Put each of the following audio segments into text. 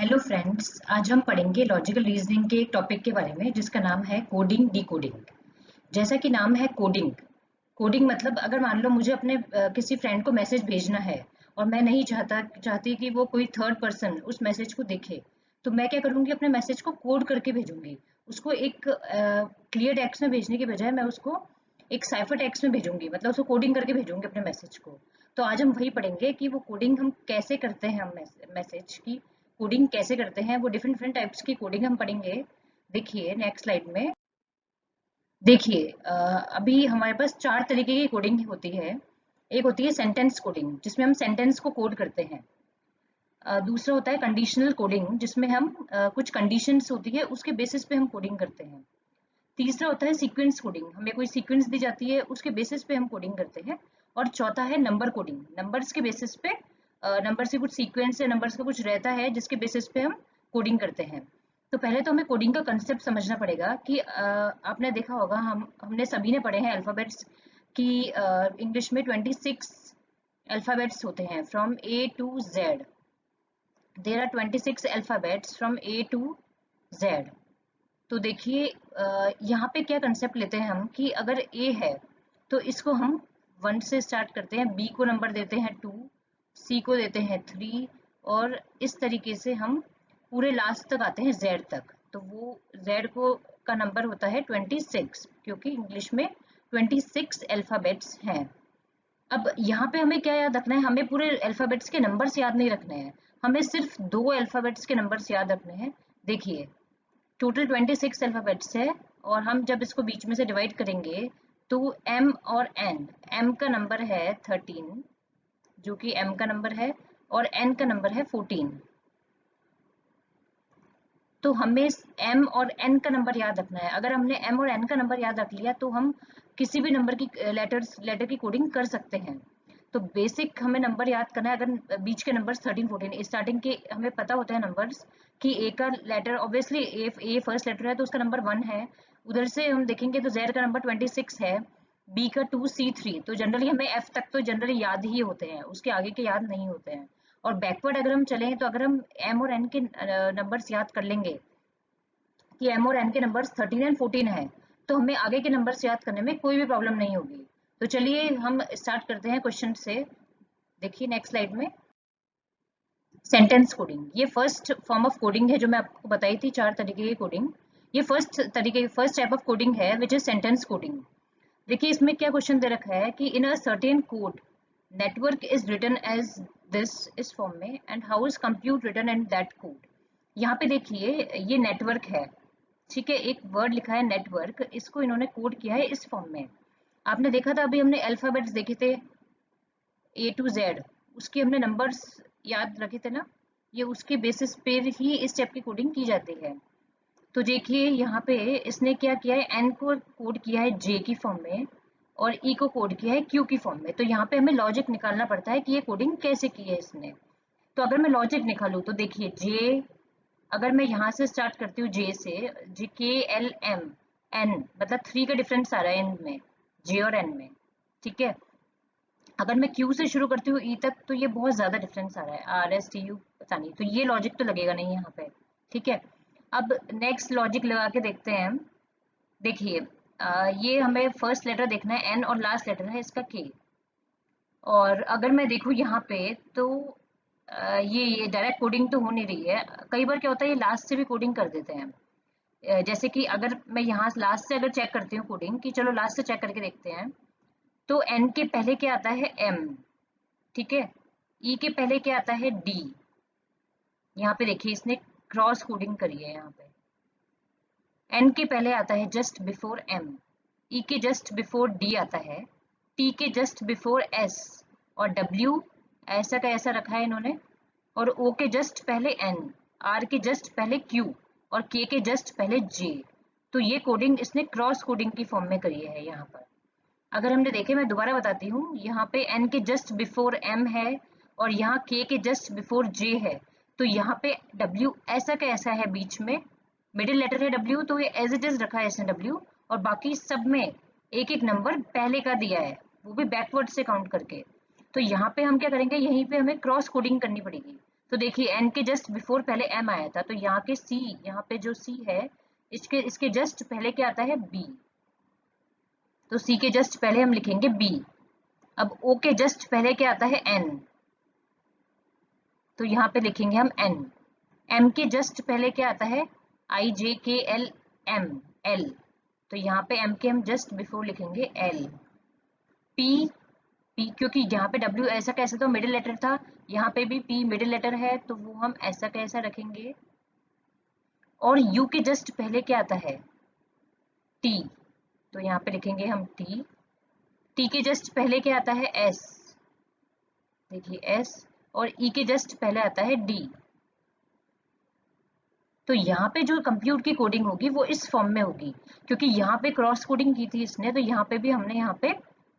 Hello friends, आज हम पढ़ेंगे लॉजिकल रीजनिंग के एक टॉपिक के बारे में जिसका नाम है कोडिंग डिकोडिंग। जैसा कि नाम है कोडिंग। कोडिंग मतलब अगर मान लो मुझे अपने किसी फ्रेंड को मैसेज भेजना है और मैं नहीं चाहती कि वो कोई थर्ड पर्सन उस मैसेज को देखे, तो मैं क्या करूँगी, अपने मैसेज को कोड करके भेजूंगी। उसको एक क्लियर टेक्स्ट में भेजने की बजाय मैं उसको एक साइफर टेक्स्ट में भेजूंगी, मतलब उसको कोडिंग करके भेजूंगी अपने मैसेज को। तो आज हम वही पढ़ेंगे कि वो कोडिंग हम कैसे करते हैं, हम मैसेज की कोडिंग कैसे करते हैं। वो डिफरेंट डिफरेंट टाइप्स की कोडिंग हम पढ़ेंगे। देखिए नेक्स्ट स्लाइड में। देखिए अभी हमारे पास चार तरीके की कोडिंग होती है। एक होती है सेंटेंस कोडिंग, जिसमें हम सेंटेंस को कोड करते हैं। दूसरा होता है कंडीशनल कोडिंग, जिसमें हम कुछ कंडीशंस होती है उसके बेसिस पे हम कोडिंग करते हैं। तीसरा होता है सीक्वेंस कोडिंग, हमें कोई सीक्वेंस दी जाती है उसके बेसिस पे हम कोडिंग करते हैं। और चौथा है नंबर कोडिंग, नंबर्स के बेसिस पे, नंबर से कुछ सीक्वेंस या नंबर्स का कुछ रहता है जिसके बेसिस पे हम कोडिंग करते हैं। तो पहले तो हमें कोडिंग का कंसेप्ट समझना पड़ेगा कि आपने देखा होगा, हमने सभी ने पढ़े हैं अल्फाबेट्स की। इंग्लिश में 26 अल्फाबेट्स होते हैं from A to Z. There are 26 alphabets from A to Z. तो देखिए यहाँ पे क्या कंसेप्ट लेते हैं हम कि अगर ए है तो इसको हम 1 से स्टार्ट करते हैं, बी को नंबर देते हैं 2, सी को देते हैं 3, और इस तरीके से हम पूरे लास्ट तक आते हैं जेड तक। तो वो जेड को का नंबर होता है 26, क्योंकि इंग्लिश में 26 अल्फाबेट्स हैं। अब यहाँ पे हमें क्या याद रखना है, हमें पूरे अल्फाबेट्स के नंबर्स याद नहीं रखने हैं, हमें सिर्फ दो अल्फाबेट्स के नंबर्स याद रखने हैं। देखिए टोटल 26 अल्फाबेट्स है, और हम जब इसको बीच में से डिवाइड करेंगे तो एम और एन, एम का नंबर है 13 जो कि एम का नंबर है, और एन का नंबर है 14। तो हमें एम और एन का नंबर याद रखना है। अगर हमने एम और एन का नंबर याद रख लिया तो हम किसी भी नंबर की लेटर की कोडिंग कर सकते हैं। तो बेसिक हमें नंबर याद करना है। अगर बीच के नंबर्स 13 14 स्टार्टिंग के हमें पता होता है नंबर्स कि ए का लेटर ऑब्वियसली ए फर्स्ट लेटर है तो उसका नंबर 1 है। उधर से हम देखेंगे तो जेड का नंबर 26 है, बी का 2, सी 3। तो जनरली हमें एफ तक तो जनरली याद ही होते हैं, उसके आगे के याद नहीं होते हैं। और बैकवर्ड अगर हम चलें तो अगर हम एम और एन के नंबर्स याद कर लेंगे कि एम और एन के नंबर्स 13 एंड 14 है, तो हमें आगे के नंबर्स याद करने में कोई भी प्रॉब्लम नहीं होगी। तो चलिए हम स्टार्ट करते हैं क्वेश्चन से। देखिए नेक्स्ट स्लाइड में। सेंटेंस कोडिंग, ये फर्स्ट फॉर्म ऑफ कोडिंग है जो मैं आपको बताई थी, चार तरीके की कोडिंग। ये फर्स्ट टाइप ऑफ कोडिंग है विच इज सेंटेंस कोडिंग। देखिए इसमें क्या क्वेश्चन दे रखा है कि in a certain code network is written as this, इस फॉर्म में, and how is compute written in that code. यहाँ पे देखिए ये नेटवर्क है, ठीक है, एक वर्ड लिखा है नेटवर्क, इसको इन्होंने कोड किया है इस फॉर्म में। आपने देखा था अभी हमने अल्फाबेट्स देखे थे ए टू जेड, उसके हमने नंबर्स याद रखे थे ना, ये उसके बेसिस पे ही इस टाइप की कोडिंग की जाती है। तो देखिए यहाँ पे इसने क्या किया है, एन को कोड किया है जे की फॉर्म में, और ई को कोड किया है क्यू की फॉर्म में। तो यहाँ पे हमें लॉजिक निकालना पड़ता है कि ये कोडिंग कैसे की है इसने। तो अगर मैं लॉजिक निकालूं तो देखिए जे, अगर मैं यहाँ से स्टार्ट करती हूँ जे से, जी के एल एम एन, मतलब 3 का डिफरेंस आ रहा है इन में, जे और एन में, ठीक है। अगर मैं क्यू से शुरू करती हूँ ई तक तो ये बहुत ज्यादा डिफरेंस आ रहा है, आर एस टी यू पता नहीं, तो ये लॉजिक तो लगेगा नहीं यहाँ पे, ठीक है। अब नेक्स्ट लॉजिक लगा के देखते हैं हम। देखिए ये हमें फर्स्ट लेटर देखना है एन, और लास्ट लेटर है इसका के। और अगर मैं देखूँ यहाँ पे तो ये डायरेक्ट कोडिंग तो हो नहीं रही है। कई बार क्या होता है ये लास्ट से भी कोडिंग कर देते हैं। जैसे कि अगर मैं यहाँ लास्ट से अगर चेक करती हूँ कोडिंग की, चलो लास्ट से चेक करके देखते हैं। तो एन के पहले क्या आता है, एम, ठीक है। ई के पहले क्या आता है, डी। यहाँ पे देखिए इसने क्रॉस कोडिंग करी है यहाँ पे। एन के पहले आता है जस्ट बिफोर एम, ई के जस्ट बिफोर डी आता है, टी के जस्ट बिफोर एस, और डब्ल्यू ऐसा का ऐसा रखा है इन्होंने, और ओ के जस्ट पहले एन, आर के जस्ट पहले क्यू, और के जस्ट पहले जे। तो ये कोडिंग इसने क्रॉस कोडिंग की फॉर्म में करी है यहाँ पर। अगर हमने देखे, मैं दोबारा बताती हूँ, यहाँ पे एन के जस्ट बिफोर एम है, और यहाँ के जस्ट बिफोर जे है। तो यहाँ पे डब्ल्यू ऐसा का ऐसा है बीच में, मिडिल लेटर है डब्ल्यू, तो ये एज इट इज रखा है इसने डब्ल्यू, और बाकी सब में एक एक नंबर पहले का दिया है, वो भी बैकवर्ड से काउंट करके। तो यहाँ पे हम क्या करेंगे, यहीं पे हमें क्रॉस कोडिंग करनी पड़ेगी। तो देखिए n के जस्ट बिफोर पहले m आया था, तो यहाँ के c, यहाँ पे जो c है इसके जस्ट पहले क्या आता है b, तो c के जस्ट पहले हम लिखेंगे b। अब o के जस्ट पहले क्या आता है n, तो यहाँ पे लिखेंगे हम n। m के जस्ट पहले क्या आता है i j k l m l, तो यहाँ पे m के हम जस्ट बिफोर लिखेंगे l। p, p क्योंकि यहाँ पे w ऐसा कैसे तो मिडिल लेटर था, यहाँ पे भी p मिडिल लेटर है तो वो हम ऐसा कैसा रखेंगे। और u के जस्ट पहले क्या आता है t, तो यहाँ पे लिखेंगे हम t। t के जस्ट पहले क्या आता है s, देखिए s। और e के जस्ट पहले आता है d। तो यहाँ पे जो कंप्यूट की कोडिंग होगी वो इस फॉर्म में होगी, क्योंकि यहाँ पे क्रॉस कोडिंग की थी इसने, तो यहाँ पे भी हमने यहाँ पे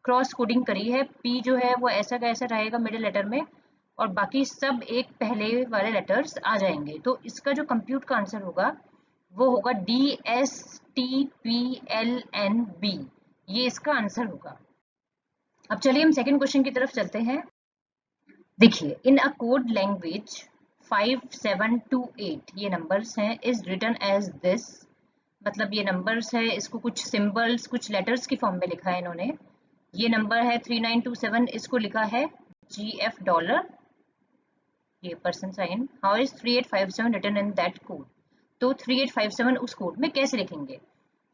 क्रॉस कोडिंग करी है। p जो है वो ऐसा कैसा रहेगा मिडिल लेटर में, और बाकी सब एक पहले वाले लेटर्स आ जाएंगे। तो इसका जो कंप्यूट का आंसर होगा वो होगा DSTPLNB, ये इसका आंसर होगा। अब चलिए हम सेकंड क्वेश्चन की तरफ चलते हैं। देखिए, इन अ कोड लैंग्वेज 5728 ये नंबर्स हैं, इज रिटन एज दिस, मतलब ये नंबर्स है, इसको कुछ सिंबल्स कुछ लेटर्स की फॉर्म में लिखा है इन्होंने। ये नंबर है 3927, इसको लिखा है GF डॉलर, ये percent sign. How is 3857 written in that code, तो 3857 उस कोड में कैसे लिखेंगे।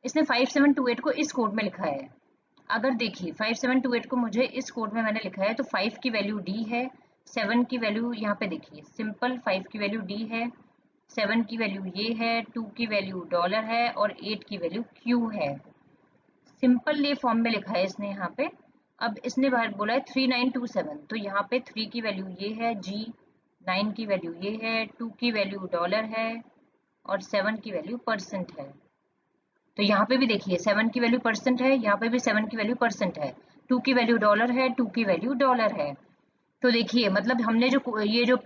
इसने 5728 को इस कोड में लिखा है। अगर देखिए 5728 को मुझे इस कोड में मैंने लिखा है, तो 5 की वैल्यू d है, 7 की वैल्यू यहाँ पे देखिए सिंपल 5 की वैल्यू d है, 7 की वैल्यू ये है, 2 की वैल्यू डॉलर है और 8 की वैल्यू q है। सिंपल ये फॉर्म में लिखा है इसने यहाँ पे। अब इसने बाहर बोला है 3927, तो यहाँ पे 3 की वैल्यू ये है g, 9 की वैल्यू ये है, 2 की वैल्यू डॉलर है और 7 की वैल्यू परसेंट है। तो यहाँ पे भी देखिए 7 की वैल्यू परसेंट है, यहाँ पे भी 7 की वैल्यू परसेंट है, 2 की वैल्यू डॉलर है, 2 की वैल्यू डॉलर है। तो देखिए मतलब हमने जो ये जो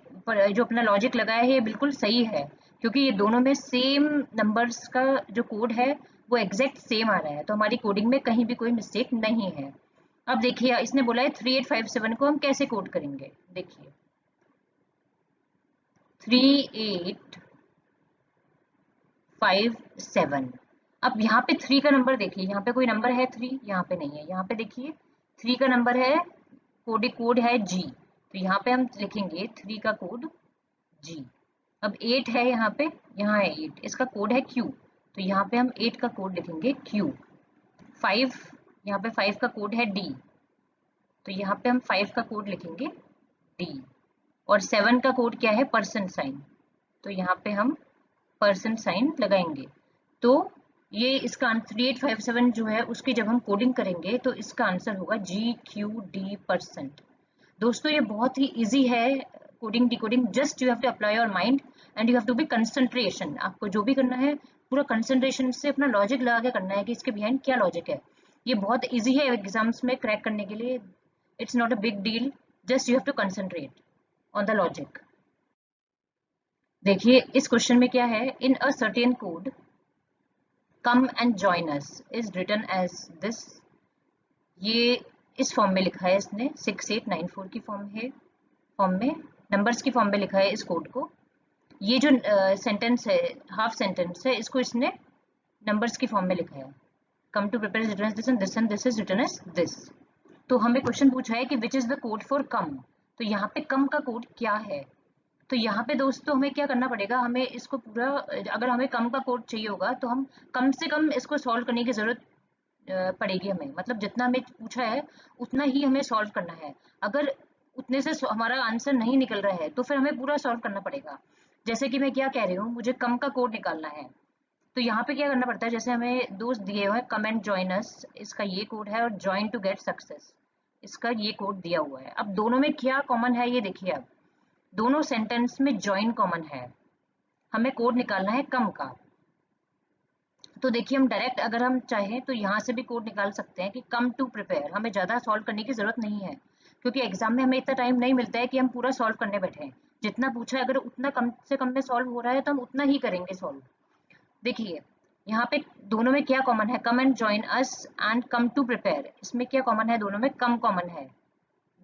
अपना लॉजिक लगाया है ये बिल्कुल सही है, क्योंकि ये दोनों में सेम नंबर्स का जो कोड है वो एग्जैक्ट सेम आ रहा है, तो हमारी कोडिंग में कहीं भी कोई मिस्टेक नहीं है। अब देखिए इसने बोला है 3857 को हम कैसे कोड करेंगे। देखिए 3857, अब यहाँ पे 3 का नंबर देखिए, यहाँ पे कोई नंबर है 3, यहाँ पे नहीं है। यहाँ पे देखिए 3 का नंबर है, कोड है G, तो यहाँ पे हम लिखेंगे 3 का कोड G। अब 8 है यहाँ पे, यहाँ है 8, इसका कोड है Q, तो यहाँ पे हम 8 का कोड लिखेंगे Q। 5, यहाँ पे 5 का कोड है D, तो यहाँ पे हम 5 का कोड लिखेंगे D। और 7 का कोड क्या है परसेंट साइन, तो यहाँ पे हम परसेंट साइन लगाएंगे। तो ये इसका 3857 जो है उसकी जब हम कोडिंग करेंगे तो इसका आंसर होगा GQD%। दोस्तों ये बहुत ही इजी है coding decoding, just you have to apply your mind and you have to be concentration. आपको जो भी करना है पूरा कंसंट्रेशन से अपना लॉजिक लगा के करना है कि इसके बिहाइंड क्या लॉजिक है। ये बहुत इजी है एग्जाम्स में क्रैक करने के लिए, it's not a big deal, just you have to concentrate on the logic. देखिए इस क्वेश्चन में क्या है, in a certain code come and join us is written as this, ये इस फॉर्म में लिखा है इसने 6894 की फॉर्म में नंबर्स की फॉर्म में लिखा है इस कोड को। ये जो सेंटेंस है हाफ सेंटेंस है, इसको इसने नंबर्स की फॉर्म में लिखा है। Come to prepare return this and this and this is written as this. तो हमें क्वेश्चन पूछा है कि which is the code for come, तो यहाँ पे कम का कोड क्या है। तो यहाँ पे दोस्तों हमें क्या करना पड़ेगा, हमें इसको पूरा, अगर हमें कम का कोड चाहिए होगा तो हम कम से कम इसको सॉल्व करने की जरूरत पड़ेगी हमें, मतलब जितना हमें पूछा है उतना ही हमें सॉल्व करना है। अगर उतने से हमारा आंसर नहीं निकल रहा है तो फिर हमें पूरा सॉल्व करना पड़ेगा। जैसे कि मैं क्या कह रही हूँ, मुझे कम का कोड निकालना है, तो यहाँ पे क्या करना पड़ता है, जैसे हमें दोस्त दिए हुए हैं कम एंड जॉइन अस, इसका ये कोड है, और ज्वाइन टू गेट सक्सेस इसका ये कोड दिया हुआ है। अब दोनों में क्या कॉमन है ये देखिए, अब दोनों सेंटेंस में ज्वाइन कॉमन है, हमें कोड निकालना है कम का। तो देखिए हम डायरेक्ट अगर हम चाहें तो यहाँ से भी कोड निकाल सकते हैं कि कम टू प्रिपेयर, हमें ज़्यादा सॉल्व करने की जरूरत नहीं है, क्योंकि एग्जाम में हमें इतना टाइम नहीं मिलता है कि हम पूरा सॉल्व करने बैठे। जितना पूछा है अगर उतना कम से कम में सॉल्व हो रहा है तो हम उतना ही करेंगे सॉल्व। देखिए यहाँ पे दोनों में क्या कॉमन है, come and join us and come to prepare, इसमें क्या कॉमन है, दोनों में कम कॉमन है,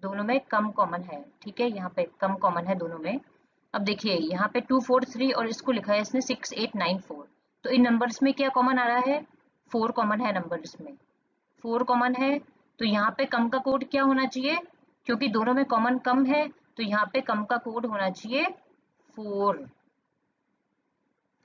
दोनों में कम कॉमन है। ठीक है, यहाँ पे कम कॉमन है दोनों में। अब देखिए यहाँ पे 243 और इसको लिखा है इसने 6894। तो इन नंबर्स में क्या कॉमन आ रहा है? 4 कॉमन है नंबर्स में, 4 कॉमन है। तो यहाँ पे कम का कोड क्या होना चाहिए? क्योंकि दोनों में कॉमन कम है तो यहाँ पे कम का कोड होना चाहिए 4।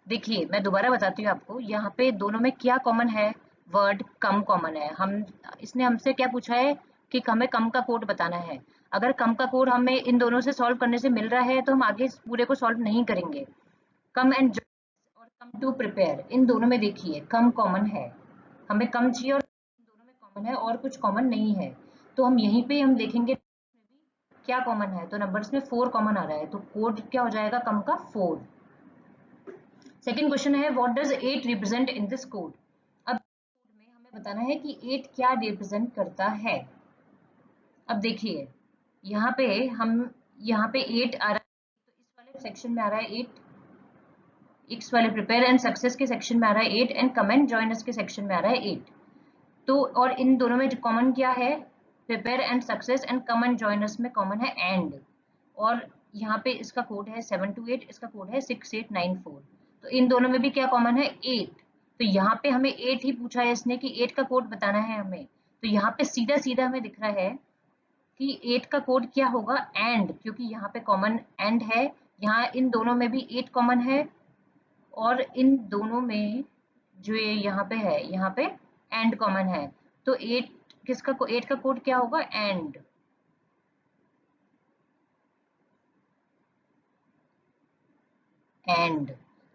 देखिए मैं दोबारा बताती हूँ आपको, यहाँ पे दोनों में क्या कॉमन है? वर्ड कम कॉमन है। हम इसने हमसे क्या पूछा है कि हमें कम का कोड बताना है। अगर कम का कोड हमें इन दोनों से सॉल्व करने से मिल रहा है तो हम आगे इस पूरे को सॉल्व नहीं करेंगे। कम एंड और कम टू प्रिपेयर, इन दोनों में देखिए कम कॉमन है, हमें कम चाहिए और इन दोनों में कॉमन है और कुछ कॉमन नहीं है। तो हम यहीं पे हम देखेंगे क्या कॉमन है, तो नंबर्स में 4 कॉमन आ रहा है, तो कोड क्या हो जाएगा कम का 4। सेकेंड क्वेश्चन है what does 8 represent in this code. अब कोड में हमें बताना है कि 8 क्या रिप्रेजेंट करता है। अब देखिए यहाँ पे हम यहाँ पे 8 आ रहा है तो इस वाले सेक्शन में आ रहा है 8, इस वाले प्रिपेयर एंड सक्सेस के सेक्शन में आ रहा है 8 एंड कमेंट जॉइनर्स के सेक्शन में आ रहा है 8। तो और इन दोनों में कॉमन क्या है? Prepare and success and comment joiners में कॉमन है एंड। और यहाँ पे इसका कोड है 728, इसका कोड है 6894। तो इन दोनों में भी क्या कॉमन है? 8। तो यहाँ पे हमें 8 ही पूछा है इसने कि 8 का कोड बताना है हमें। तो यहाँ पे सीधा सीधा हमें दिख रहा है कि 8 का कोड क्या होगा? एंड, क्योंकि यहाँ पे कॉमन एंड है। यहाँ इन दोनों में भी 8 कॉमन है और इन दोनों में जो ये यहाँ पे है यहाँ पे एंड कॉमन है। तो 8 किसका 8 का कोड क्या होगा? एंड। एंड,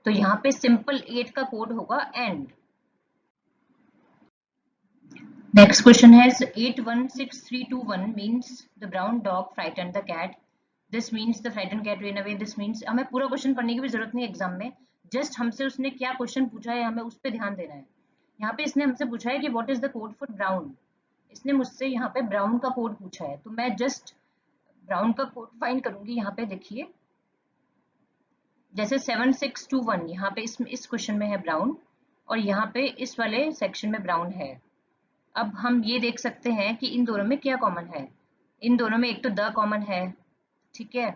तो यहाँ पे सिंपल 8 का कोड होगा एंड। नेक्स्ट क्वेश्चन है 816321 means the brown dog frighten the cat, this means the frighten cat ran away, this means. हमें पूरा क्वेश्चन पढ़ने की भी जरूरत नहीं एग्जाम में, जस्ट हमसे उसने क्या क्वेश्चन पूछा है हमें उस पर ध्यान देना है। यहाँ पे इसने हमसे पूछा है कि what is the code for brown. इसने मुझसे यहाँ पे ब्राउन का कोड पूछा है, तो मैं जस्ट ब्राउन का कोड फाइंड करूंगी। यहाँ पे देखिए जैसे 7621 यहाँ पे इस क्वेश्चन में है ब्राउन और यहाँ पे इस वाले सेक्शन में ब्राउन है। अब हम ये देख सकते हैं कि इन दोनों में क्या कॉमन है। इन दोनों में एक तो द कॉमन है, ठीक है,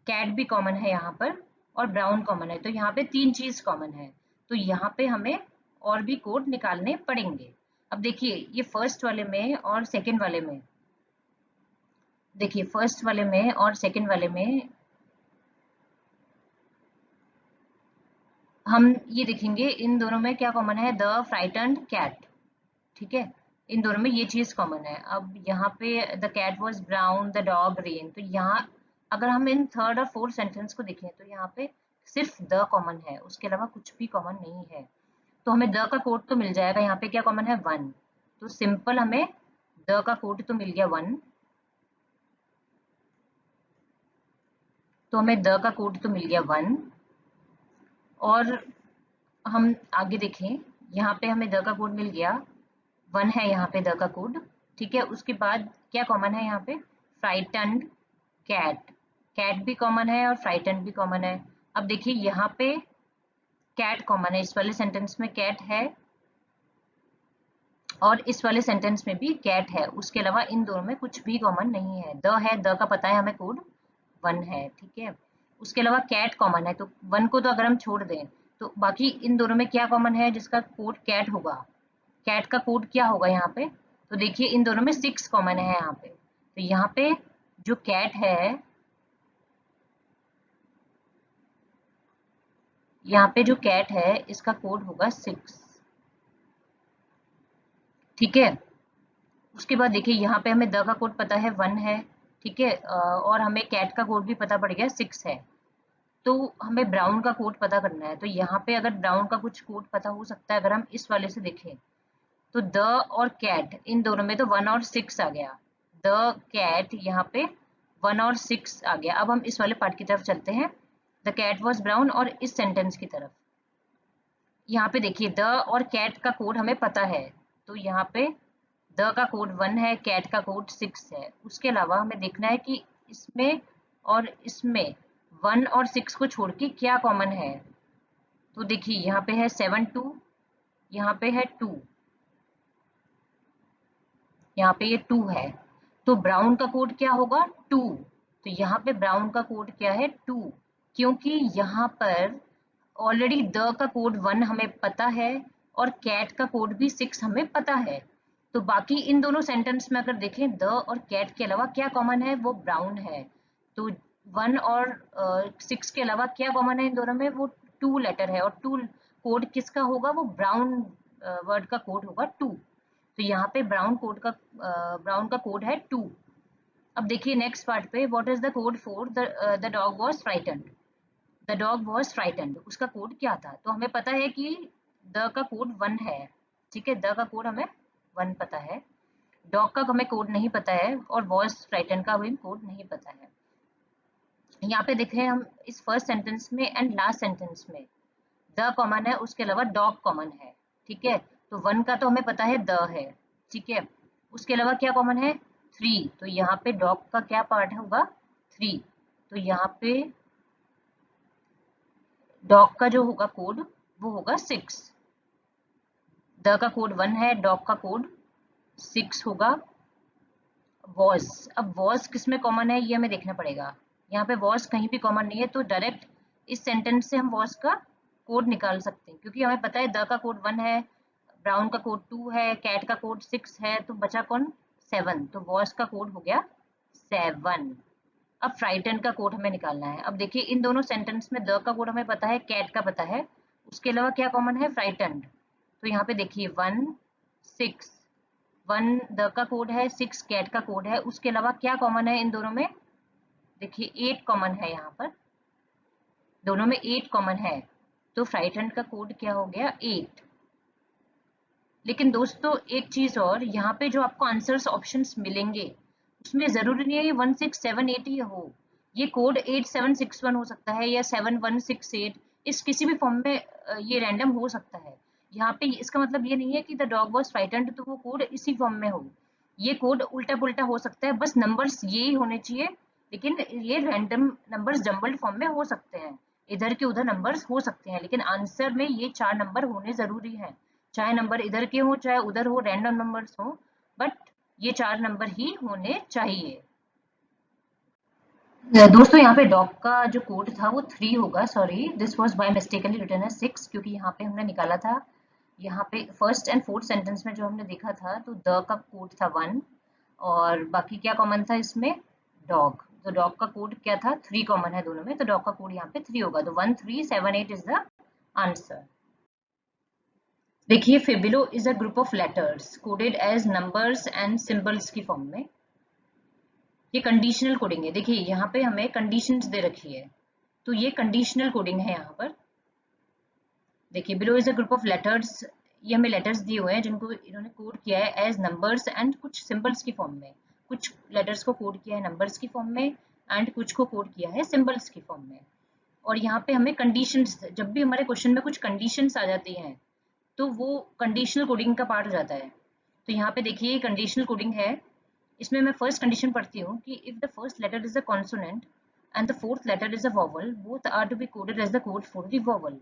कैट भी कॉमन है यहाँ पर और ब्राउन कॉमन है। तो यहाँ पे 3 चीज कॉमन है। तो यहाँ पे हमें और भी कोड निकालने पड़ेंगे। अब देखिए ये फर्स्ट वाले में और सेकंड वाले में, देखिए फर्स्ट वाले में और सेकंड वाले में हम ये देखेंगे इन दोनों में क्या कॉमन है? द फ्राइटन्ड कैट, ठीक है, इन दोनों में ये चीज कॉमन है। अब यहाँ पे the cat was brown the dog ran, तो यहाँ अगर हम इन थर्ड और फोर्थ सेंटेंस को देखें तो यहाँ पे सिर्फ द कॉमन है, उसके अलावा कुछ भी कॉमन नहीं है। तो हमें द का कोड तो मिल जाएगा। यहाँ पे क्या कॉमन है? 1। तो सिंपल हमें द का कोड तो मिल गया 1। तो हमें द का कोड तो मिल गया 1। और हम आगे देखें, यहाँ पे हमें द का कोड मिल गया 1 है यहाँ पे द का कोड, ठीक है। उसके बाद क्या कॉमन है यहाँ पे? फ्राइटन्ड कैट, कैट भी कॉमन है और फ्राइटन्ड भी कॉमन है। अब देखिए यहाँ पे कैट कॉमन है, इस वाले सेंटेंस में कैट है और इस वाले सेंटेंस में भी कैट है। उसके अलावा इन दोनों में कुछ भी कॉमन नहीं है। द है, द का पता है हमें कोड 1 है, ठीक है। उसके अलावा कैट कॉमन है, तो 1 को तो अगर हम छोड़ दें तो बाकी इन दोनों में क्या कॉमन है जिसका कोड कैट होगा? कैट का कोड क्या होगा यहाँ पे? तो देखिए इन दोनों में 6 कॉमन है यहाँ पे। तो यहाँ पे जो कैट है, यहाँ पे जो कैट है इसका कोड होगा 6, ठीक है। उसके बाद देखिए यहाँ पे हमें द का कोड पता है 1 है, ठीक है, और हमें कैट का कोड भी पता पड़ गया 6 है। तो हमें ब्राउन का कोड पता करना है। तो यहाँ पे अगर ब्राउन का कुछ कोड पता हो सकता है, अगर हम इस वाले से देखें तो द और कैट इन दोनों में तो 1 और 6 आ गया। द कैट यहाँ पे 1 और 6 आ गया। अब हम इस वाले पार्ट की तरफ चलते हैं, द कैट वॉज ब्राउन, और इस सेंटेंस की तरफ। यहाँ पे देखिए द और कैट का कोड हमें पता है, तो यहाँ पे द का कोड 1 है, कैट का कोड 6 है। उसके अलावा हमें देखना है कि इसमें और इसमें 1 और 6 को छोड़ के क्या कॉमन है। तो देखिए यहाँ पे है 7 2, यहाँ पे है 2, यहाँ पे ये 2 है। तो ब्राउन का कोड क्या होगा? 2। तो यहाँ पे ब्राउन का कोड क्या है? 2। क्योंकि यहाँ पर ऑलरेडी द का कोड 1 हमें पता है और कैट का कोड भी 6 हमें पता है। तो बाकी इन दोनों सेंटेंस में अगर देखें द और कैट के अलावा क्या कॉमन है, वो ब्राउन है। तो 1 और 6 के अलावा क्या कॉमन है इन दोनों में, वो 2 लेटर है। और 2 कोड किसका होगा, वो ब्राउन वर्ड का कोड होगा 2। तो यहाँ पे ब्राउन का कोड है 2। अब देखिए नेक्स्ट पार्ट पे, what is the code for the dog was frightened. The dog was frightened, उसका कोड क्या था। तो हमें पता है कि द का कोड 1 है, ठीक है, द का कोड हमें 1 पता है, डॉग का हमें कोड नहीं पता है और वॉज फ्राइटन्ड का भी कोड नहीं पता है। यहाँ पे देखें हम इस फर्स्ट सेंटेंस में एंड लास्ट सेंटेंस में द कॉमन है, उसके अलावा डॉग कॉमन है, ठीक है। तो 1 का तो हमें पता है द है, ठीक है, उसके अलावा क्या कॉमन है 3। तो यहाँ पे डॉग का क्या पार्ट होगा 3। तो यहाँ पे डॉग का जो होगा कोड वो होगा 6। द का कोड 1 है, डॉग का कोड 6 होगा। वॉज, अब वॉज किस में कॉमन है ये हमें देखना पड़ेगा। यहाँ पे वॉज कहीं भी कॉमन नहीं है, तो डायरेक्ट इस सेंटेंस से हम वॉज का कोड निकाल सकते हैं, क्योंकि हमें पता है द का कोड 1 है, ब्राउन का कोड 2 है, कैट का कोड 6 है, तो बचा कौन 7। तो वॉज का कोड हो गया 7। अब फ्राइटन का कोड हमें निकालना है। अब देखिए इन दोनों सेंटेंस में द का कोड हमें पता है, कैट का पता है, उसके अलावा क्या कॉमन है फ्राइटन्ड। तो यहाँ पे देखिए 1 6, 1 द का कोड है, 6 कैट का कोड है, उसके अलावा क्या कॉमन है इन दोनों में, देखिए 8 कॉमन है, यहाँ पर दोनों में 8 कॉमन है। तो फ्राइटन्ड का कोड क्या हो गया 8। लेकिन दोस्तों एक चीज और, यहाँ पे जो आपको आंसर्स ऑप्शंस मिलेंगे उसमें जरूरी नहीं है ये 167 8 ही हो, ये कोड 8761 हो सकता है या 7168, इस किसी भी फॉर्म में ये रैंडम हो सकता है। यहाँ पे इसका मतलब ये नहीं है कि द डॉग वाज फ्राइटन्ड तो वो कोड इसी फॉर्म में हो, ये कोड उल्टा पुल्टा हो सकता है, बस नंबर्स यही होने चाहिए। लेकिन ये रैंडम नंबर्स जम्बल्ड फॉर्म में हो सकते हैं, इधर के उधर नंबर्स हो सकते हैं, लेकिन आंसर में ये 4 नंबर होने जरूरी हैं। चाहे नंबर इधर के हो चाहे उधर हो, रैंडम नंबर्स हो, बट ये 4 नंबर ही होने चाहिए। दोस्तों यहाँ पे डॉग का जो कोड था वो 3 होगा, sorry this was by mistakenly written as 6, क्योंकि यहाँ पे हमने निकाला था, यहाँ पे फर्स्ट एंड फोर्थ सेंटेंस में जो हमने देखा था तो द का कोड था 1 और बाकी क्या कॉमन था इसमें डॉग। तो डॉग का कोड क्या था 3 कॉमन है दोनों में, तो डॉग का कोड यहाँ पे 3 होगा। तो 1378 इज द आंसर। देखिए फिबिलो is a group of letters coded as numbers and symbols की फॉर्म में। ये कंडीशनल कोडिंग है, देखिए यहाँ पे हमें कंडीशंस दे रखी है, तो ये कंडीशनल कोडिंग है। यहाँ पर देखिए below is a group of letters, ये हमें लेटर्स दिए हुए हैं जिनको इन्होंने कोड किया है एज नंबर्स एंड कुछ सिंबल्स की फॉर्म में, कुछ लेटर्स को कोड किया है नंबर्स की फॉर्म में एंड कुछ को कोड किया है सिंबल्स की फॉर्म में। और यहाँ पे हमें कंडीशंस, जब भी हमारे क्वेश्चन में कुछ कंडीशंस आ जाती हैं तो वो कंडीशनल कोडिंग का पार्ट हो जाता है। तो यहाँ पे देखिए कंडीशनल कोडिंग है, इसमें मैं फर्स्ट कंडीशन पढ़ती हूँ कि if the first letter is a consonant and the fourth letter is a vowel both are to be coded as the code for the vowel.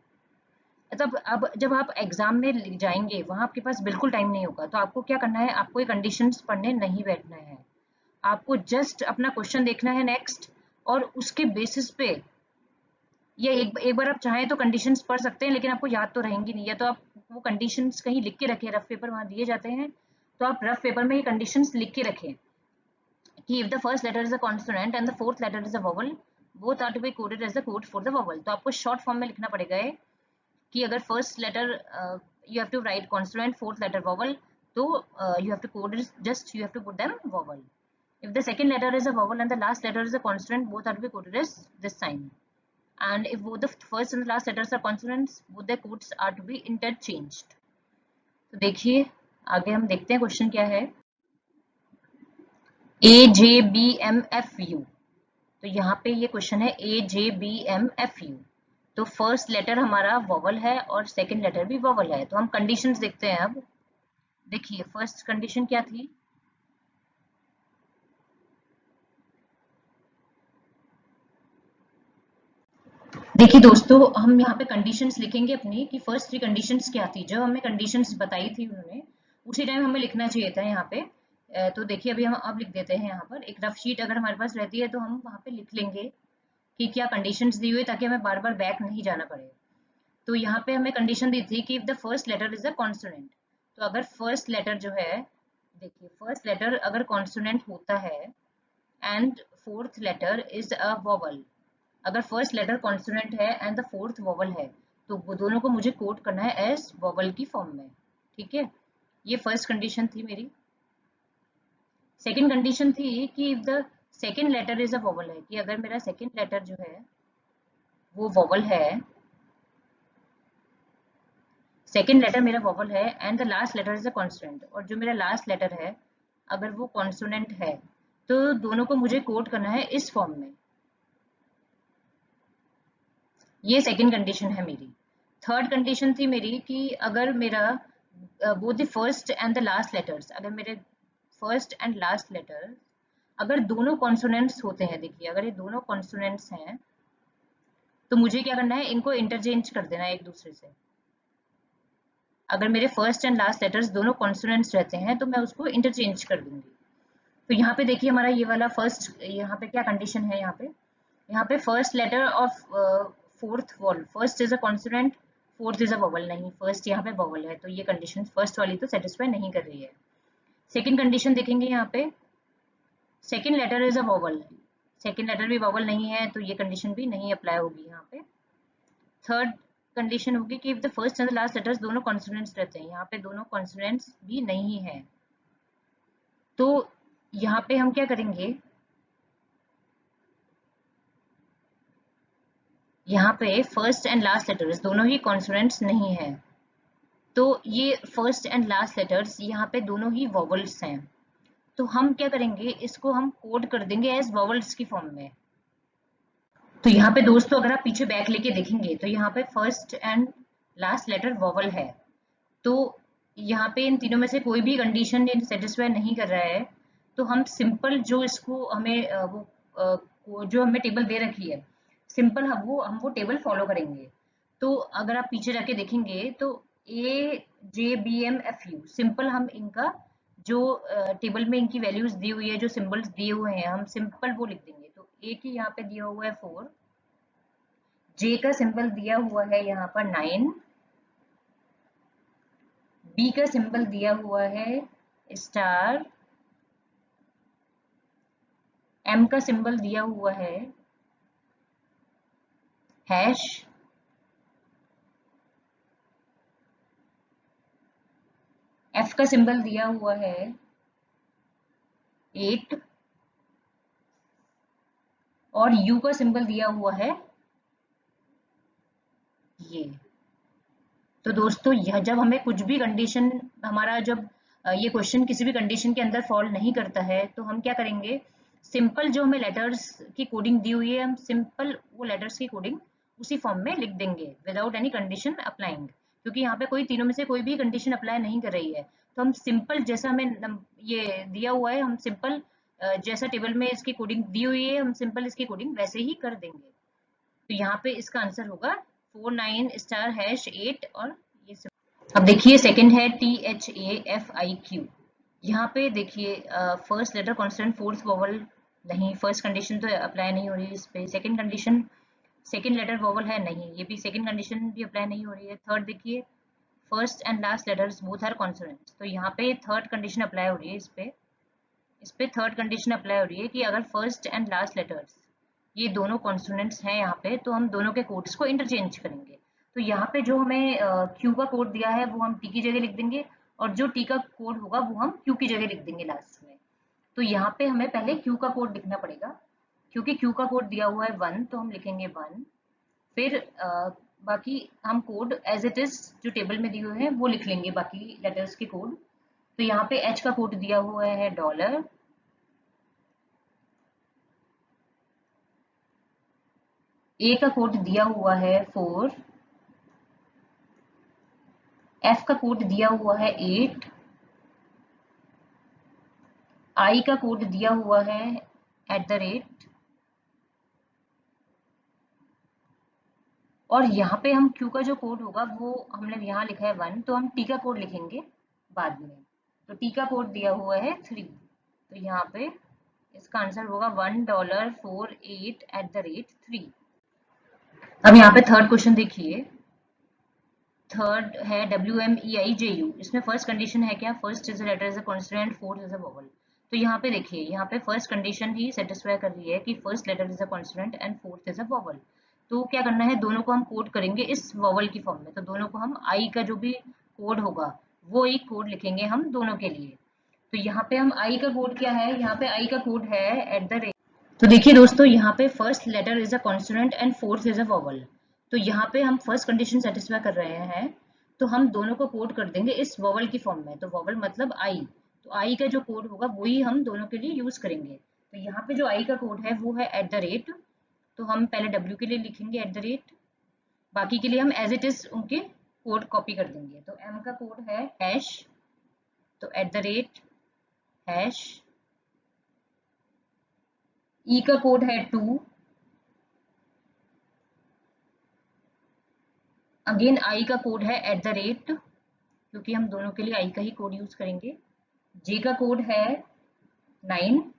मतलब अब जब आप एग्जाम में जाएंगे वहां आपके पास बिल्कुल टाइम नहीं होगा, तो आपको क्या करना है, आपको ये कंडीशंस पढ़ने नहीं बैठना है, आपको जस्ट अपना क्वेश्चन देखना है नेक्स्ट, और उसके बेसिस पे ये एक बार आप चाहें तो कंडीशंस पढ़ सकते हैं, लेकिन आपको याद तो रहेंगी नहीं, या तो आप वो कंडीशंस कहीं लिख के रखें, रफ पेपर वहां दिए जाते हैं, तो आप रफ पेपर में ये कंडीशंस लिख के रखें कि if the first letter is a consonant and the fourth letter is a vowel both are to be coded as the code for the vowel। तो आपको शॉर्ट फॉर्म में लिखना पड़ेगा है कि अगर first letter you have to write consonant, fourth letter vowel, तो you have to code it, just you have to put them vowel। if the second letter is a vowel and the last letter is a consonant both are to be coded as this sign, and if both the first and the last letters are consonants both their codes are to be interchanged। तो देखिए आगे हम देखते हैं question क्या है। AJBMFU, तो यहाँ पे ये क्वेश्चन है AJBMFU। तो फर्स्ट लेटर हमारा वोवल है और सेकंड लेटर भी वोवल है, तो हम कंडीशंस देखते हैं। अब देखिए फर्स्ट कंडीशन क्या थी, देखिए दोस्तों हम यहाँ पे कंडीशंस लिखेंगे अपनी कि फर्स्ट 3 कंडीशंस क्या थी, जो हमें कंडीशंस बताई थी उन्होंने उसी टाइम हमें लिखना चाहिए था यहाँ पे। तो देखिए अभी हम अब लिख देते हैं, यहाँ पर एक रफ शीट अगर हमारे पास रहती है तो हम वहाँ पे लिख लेंगे कि क्या कंडीशंस दी हुई ताकि हमें बार बार बैक नहीं जाना पड़े। तो यहाँ पे हमें कंडीशन दी थी कि if the first letter is a consonant, तो अगर फर्स्ट लेटर जो है, देखिए फर्स्ट लेटर अगर कॉन्सोनेंट होता है and fourth letter is a vowel, अगर फर्स्ट लेटर कॉन्सोनेंट है एंड द फोर्थ वोवल है, तो वो दोनों को मुझे कोड करना है एज वोवल की फॉर्म में। ठीक है, ये फर्स्ट कंडीशन थी मेरी। सेकंड कंडीशन थी कि if the second letter is a vowel, है कि अगर मेरा सेकंड लेटर जो है वो वोवल है, सेकेंड लेटर मेरा वोवल है and the last letter is a consonant, और जो मेरा लास्ट लेटर है अगर वो कॉन्सोनेंट है, तो दोनों को मुझे कोड करना है इस फॉर्म में। ये सेकेंड कंडीशन है मेरी। थर्ड कंडीशन थी मेरी कि अगर मेरा both the first and the last letters, अगर मेरे फर्स्ट एंड लास्ट लेटर अगर दोनों कॉन्सोनेंट्स होते हैं, देखिए अगर ये दोनों कॉन्सोनेंट्स हैं, तो मुझे क्या करना है, इनको इंटरचेंज कर देना है एक दूसरे से। अगर मेरे फर्स्ट एंड लास्ट लेटर्स दोनों कॉन्सोनेंट्स रहते हैं तो मैं उसको इंटरचेंज कर दूंगी। तो यहाँ पे देखिए हमारा ये वाला फर्स्ट, यहाँ पे क्या कंडीशन है, यहाँ पे first letter of fourth vowel, first is a consonant, fourth is a vowel, नहीं फर्स्ट यहाँ पे वोवल है, तो ये कंडीशन फर्स्ट वाली तो सेटिस्फाई नहीं कर रही है। सेकंड कंडीशन देखेंगे, यहाँ पे second letter is a vowel, second letter भी वोवल नहीं है, तो ये कंडीशन भी नहीं अप्लाई होगी यहाँ पे। थर्ड कंडीशन होगी कि if the first and the last letters दोनों कॉन्सोनेंट्स रहते हैं, यहाँ पे दोनों कॉन्सोनेंट्स भी नहीं है, तो यहाँ पे हम क्या करेंगे, यहाँ पे फर्स्ट एंड लास्ट लेटर्स दोनों ही कॉन्सोनेंट्स नहीं है, तो ये फर्स्ट एंड लास्ट लेटर्स यहाँ पे दोनों ही वोवल्स हैं, तो हम क्या करेंगे, इसको हम कोड कर देंगे एज वोवल्स की फॉर्म में। तो यहाँ पे दोस्तों अगर आप पीछे बैक लेके देखेंगे तो यहाँ पे first and last letter vowel है, तो यहाँ पे इन तीनों में से कोई भी कंडीशन सेटिस्फाई नहीं कर रहा है, तो हम सिंपल जो इसको हमें जो हमें टेबल दे रखी है, सिंपल हम वो टेबल फॉलो करेंगे। तो अगर आप पीछे जाके देखेंगे तो AJBMFU सिंपल हम इनका जो टेबल में इनकी वैल्यूज दी हुई है, जो सिंबल्स दिए हुए हैं, हम सिंपल वो लिख देंगे। तो ए की यहाँ पे दिया हुआ है 4, जे का सिंबल दिया हुआ है यहाँ पर 9, बी का सिंबल दिया हुआ है स्टार, एम का सिंबल दिया हुआ है हैश, एफ का सिंबल दिया हुआ है 8, और यू का सिंबल दिया हुआ है ये। तो दोस्तों यह जब हमें कुछ भी कंडीशन, हमारा जब ये क्वेश्चन किसी भी कंडीशन के अंदर फॉल नहीं करता है, तो हम क्या करेंगे, सिंपल जो हमें लेटर्स की कोडिंग दी हुई है, हम सिंपल वो लेटर्स की कोडिंग उसी फॉर्म में लिख देंगे विदाउट एनी कंडीशन अप्लाइंग, क्योंकि यहाँ पे कोई तीनों में से कोई भी कंडीशन अप्लाई नहीं कर रही है। तो हम सिंपल जैसा हमें ये दिया हुआ है, हम सिंपल जैसा टेबल में इसकी कोडिंग दी हुई है, हम सिंपल इसकी कोडिंग वैसे ही कर देंगे। तो यहाँ पे इसका आंसर होगा 4 9 स्टार हैश 8, और ये अब देखिए सेकंड है THAFIQ। यहाँ पे देखिए first letter constant, fourth vowel नहीं, फर्स्ट कंडीशन तो अप्लाई नहीं हो रही है इस पे। Second condition, second letter vowel है नहीं, ये भी सेकंड कंडीशन भी अप्लाई नहीं हो रही है। थर्ड देखिए first and last letters both are consonants, तो यहाँ पे थर्ड कंडीशन अप्लाई हो रही है इस पे थर्ड कंडीशन अप्लाई हो रही है कि अगर फर्स्ट एंड लास्ट लेटर्स ये दोनों कॉन्सोनेंट्स हैं यहाँ पे, तो हम दोनों के कोड्स को इंटरचेंज करेंगे। तो यहाँ पे जो हमें क्यू का कोड दिया है वो हम टी की जगह लिख देंगे, और जो टी का कोड होगा वो हम क्यू की जगह लिख देंगे लास्ट में। तो यहाँ पे हमें पहले क्यू का कोड लिखना पड़ेगा, क्योंकि क्यू का कोड दिया हुआ है 1, तो हम लिखेंगे 1। फिर बाकी हम कोड एज इट इज जो टेबल में दिए हुए हैं वो लिख लेंगे, बाकी लेटर्स के कोड। तो यहाँ पे एच का कोड दिया हुआ है $, ए का कोड दिया हुआ है 4, एफ का कोड दिया हुआ है 8, आई का कोड दिया हुआ है @ और यहाँ पे हम क्यू का जो कोड होगा वो हमने यहाँ लिखा है 1, तो हम टी का कोड लिखेंगे बाद में। तो टी का कोड दिया हुआ है 3, तो यहाँ पे इसका आंसर होगा $1.48 @ 3। अब यहाँ पे थर्ड क्वेश्चन देखिए। थर्ड है WMEIJU। इसमें फर्स्ट कंडीशन है क्या, first is a letter is a consonant, fourth is a vowel. तो यहाँ पे देखिए, यहाँ पे फर्स्ट कंडीशन ही सेटिस्फाई कर रही है कि first letter is a consonant and fourth is a vowel. तो क्या करना है, दोनों को हम कोड करेंगे इस वोवल की फॉर्म में। तो दोनों को हम आई का जो भी कोड होगा वो एक कोड लिखेंगे हम दोनों के लिए। तो यहाँ पे हम आई का कोड क्या है, यहाँ पे आई का कोड है @ तो देखिए दोस्तों, यहाँ पे first letter is a consonant and fourth is a vowel. तो यहाँ पे हम फर्स्ट कंडीशन सेटिस्फाई कर रहे हैं, तो हम दोनों को कोड कर देंगे इस वोवल की फॉर्म में। तो वोवल मतलब आई, तो आई का जो कोड होगा वही हम दोनों के लिए यूज करेंगे। तो यहाँ पे जो आई का कोड है वो है @। तो हम पहले डब्ल्यू के लिए लिखेंगे @, बाकी के लिए हम एज इट इज उनके कोड कॉपी कर देंगे। तो एम का कोड है हैश, तो @#। ई का कोड है 2, अगेन आई का कोड है @, क्योंकि हम दोनों के लिए आई का ही कोड यूज करेंगे। जे का कोड है 9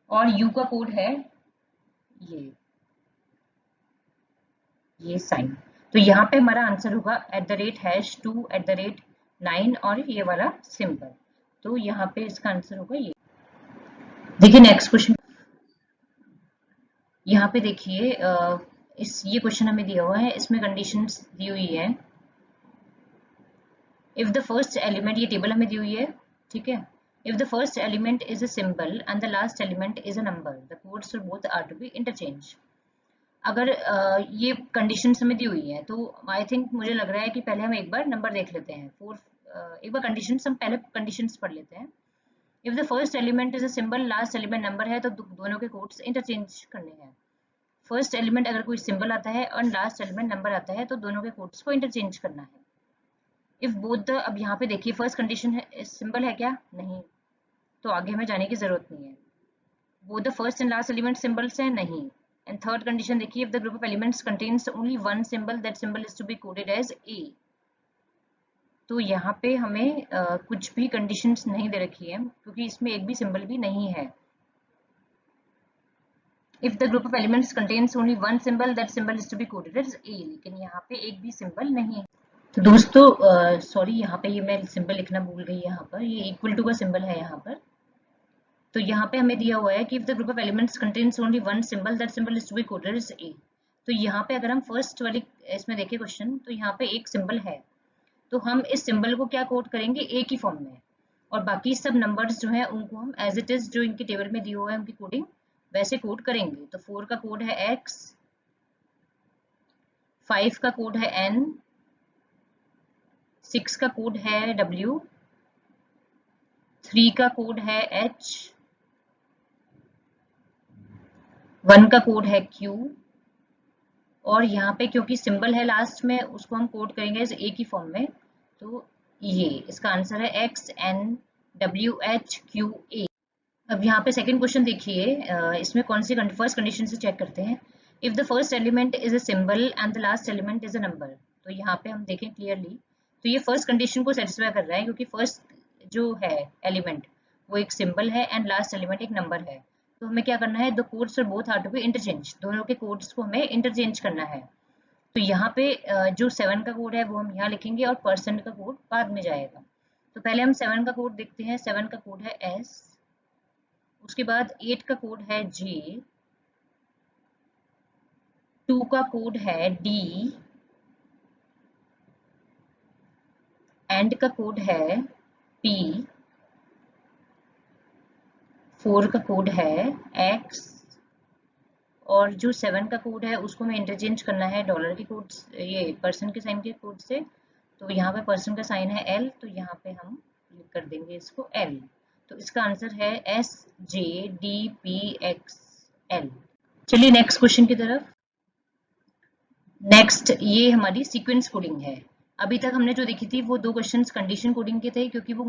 और यू का कोड है ये ये साइन। तो यहाँ पे हमारा आंसर होगा @#2 @9 और ये वाला सिंबल। तो यहाँ पे इसका आंसर होगा ये। देखिए नेक्स्ट क्वेश्चन, यहाँ पे देखिए इस ये क्वेश्चन हमें दिया हुआ है, इसमें कंडीशंस दी हुई है। इफ द फर्स्ट एलिमेंट, ये टेबल हमें दी हुई है, ठीक है। If the first element is a symbol and the last element is a number, the codes for both are to be interchange. अगर ये कंडीशंस हमें दी हुई है, तो आई थिंक मुझे लग रहा है कि पहले हम एक बार नंबर देख लेते हैं। एक बार कंडीशंस, हम पहले कंडीशंस पढ़ लेते हैं। If the first element is a symbol, last element number है, तो दोनों के कोड्स इंटरचेंज करने हैं। फर्स्ट एलिमेंट अगर कोई सिंबल आता है और लास्ट एलिमेंट नंबर आता है, तो दोनों के कोड्स को इंटरचेंज करना है। इफ बोथ द, अब यहाँ पे देखिए फर्स्ट कंडीशन है सिंबल है क्या, नहीं, तो आगे हमें जाने की जरूरत नहीं है। Both the first and last element symbols है, नहीं। एंड थर्ड कंडीशन देखिए, if the group of elements contains only one symbol, that symbol is to be coded as A. तो यहाँ पे हमें कुछ भी कंडीशंस नहीं दे रखी है, क्योंकि इसमें एक भी सिंबल भी नहीं है। If the group of elements contains only one symbol, that symbol is to be coded as A, लेकिन यहाँ पे एक भी सिंबल नहीं है। तो दोस्तों सॉरी, यहाँ पे ये मैं सिंबल लिखना भूल गई। यहाँ पर ये इक्वल टू का सिंबल है यहाँ पर। तो यहाँ पे हमें दिया हुआ है कि if the group of elements contains only one symbol, that symbol is to be coded as A. तो यहाँ पे अगर हम फर्स्ट वाली इसमें देखें क्वेश्चन, तो यहाँ पे एक सिंबल है, तो हम इस सिंबल को क्या कोड करेंगे, ए की फॉर्म में। और बाकी सब नंबर्स जो है उनको हम एज इट इज जो इनकी टेबल में दिया हुआ है उनकी कोडिंग वैसे कोड करेंगे। तो 4 का कोड है x, 5 का कोड है n, 6 का कोड है w, 3 का कोड है h, 1 का कोड है q, और यहाँ पे क्योंकि सिंबल है लास्ट में, उसको हम कोड करेंगे एज ए की फॉर्म में। तो ये इसका आंसर है x n w h q a। अब यहाँ पे सेकंड क्वेश्चन देखिए, इसमें कौन सी फर्स्ट कंडीशन से चेक करते हैं। If the first element is a symbol and the last element is a number, तो यहाँ पे हम देखें क्लियरली, तो ये फर्स्ट कंडीशन को सेटिस्फाई कर रहा है, क्योंकि फर्स्ट जो है एलिमेंट वो एक सिंबल है एंड लास्ट एलिमेंट एक नंबर है। तो हमें क्या करना है, the codes for both are to be interchange, दोनों के कोड्स को हमें इंटरचेंज करना है। तो यहाँ पे जो 7 का कोड है वो हम यहाँ लिखेंगे और परसेंट का कोड बाद में जाएगा। तो पहले हम 7 का कोड देखते हैं। 7 का कोड है S, उसके बाद 8 का कोड है J, 2 का कोड है D, एंड का कोड है P, 4 का कोड है X, और जो 7 का कोड है उसको हमें इंटरचेंज करना है डॉलर के कोड, ये पर्सन के साइन के कोड से। तो यहाँ पे पर्सन का साइन है L, तो यहाँ पे हम कर देंगे इसको L। तो इसका आंसर है SJDPXL। चलिए नेक्स्ट क्वेश्चन की तरफ। नेक्स्ट ये हमारी सीक्वेंस कोडिंग है। अभी तक हमने जो देखी थी वो दो क्वेश्चंस कंडीशन कोडिंग के थे, क्योंकि वो